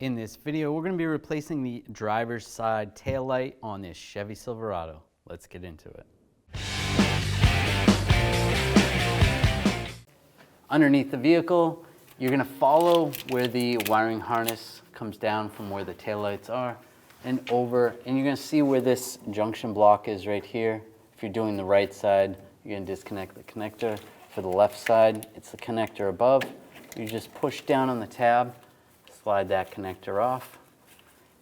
In this video, we're going to be replacing the driver's side tail light on this Chevy Silverado. Let's get into it. Underneath the vehicle, you're going to follow where the wiring harness comes down from where the taillights are and over, and you're going to see where this junction block is right here. If you're doing the right side, you're going to disconnect the connector. For the left side, it's the connector above. You just push down on the tab, slide that connector off,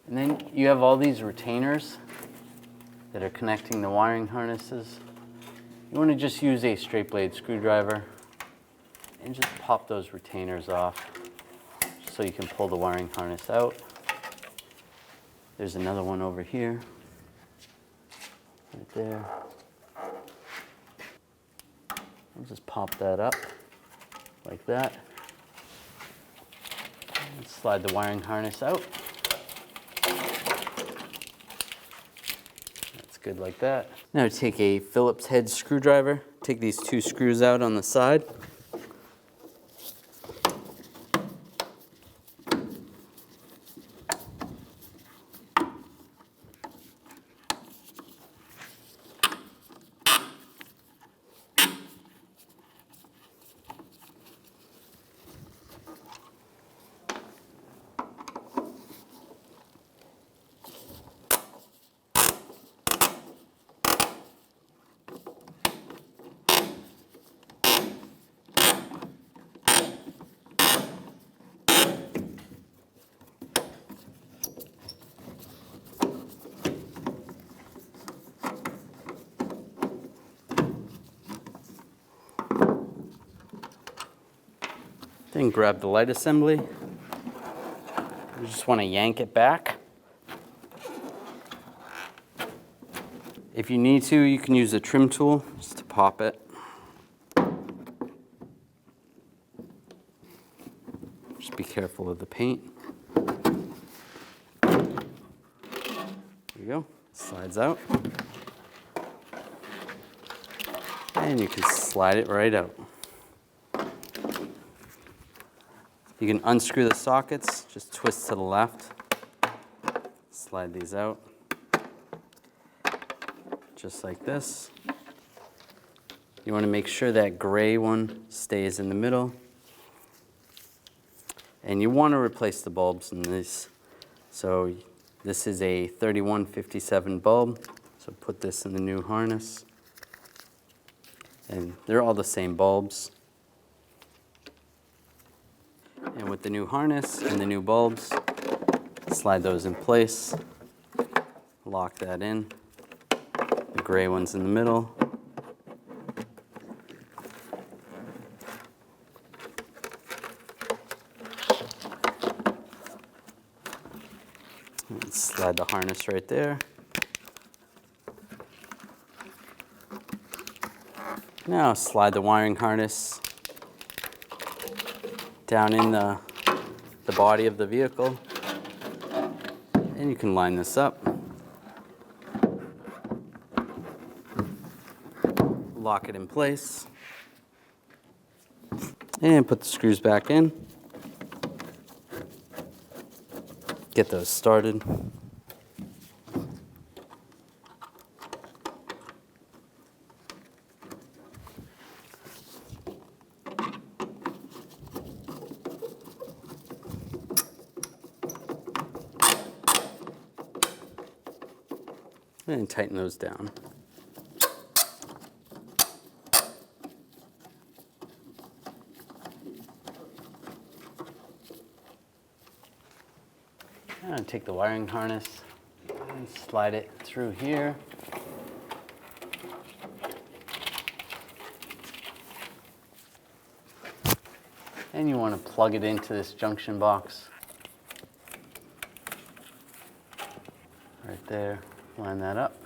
and then you have all these retainers that are connecting the wiring harnesses. You want to just use a straight blade screwdriver and just pop those retainers off so you can pull the wiring harness out. There's another one over here, right there. I'll just pop that up like that. And slide the wiring harness out. That's good like that. Now take a Phillips head screwdriver, take these two screws out on the side. Then grab the light assembly. You just want to yank it back. If you need to, you can use a trim tool just to pop it. Just be careful of the paint. There you go, slides out. And you can slide it right out. You can unscrew the sockets, just twist to the left, slide these out, just like this. You want to make sure that gray one stays in the middle. And you want to replace the bulbs in this. So this is a 3157 bulb, so put this in the new harness. And they're all the same bulbs. And with the new harness and the new bulbs, slide those in place, lock that in, the gray one's in the middle. And slide the harness right there. Now slide the wiring harness down in the body of the vehicle, and you can line this up, lock it in place, and put the screws back in. Get those started. And tighten those down. And take the wiring harness and slide it through here. And you want to plug it into this junction box. Right there. Line that up.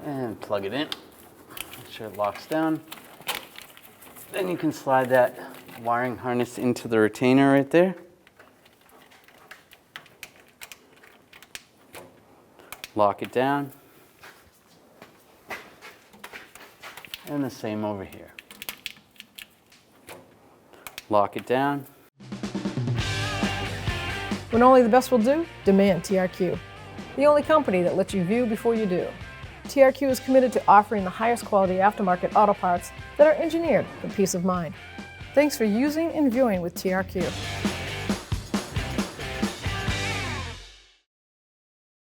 And plug it in. Make sure it locks down. Then you can slide that wiring harness into the retainer right there. Lock it down. And the same over here. Lock it down. When only the best will do, demand TRQ. The only company that lets you view before you do. TRQ is committed to offering the highest quality aftermarket auto parts that are engineered for peace of mind. Thanks for using and viewing with TRQ.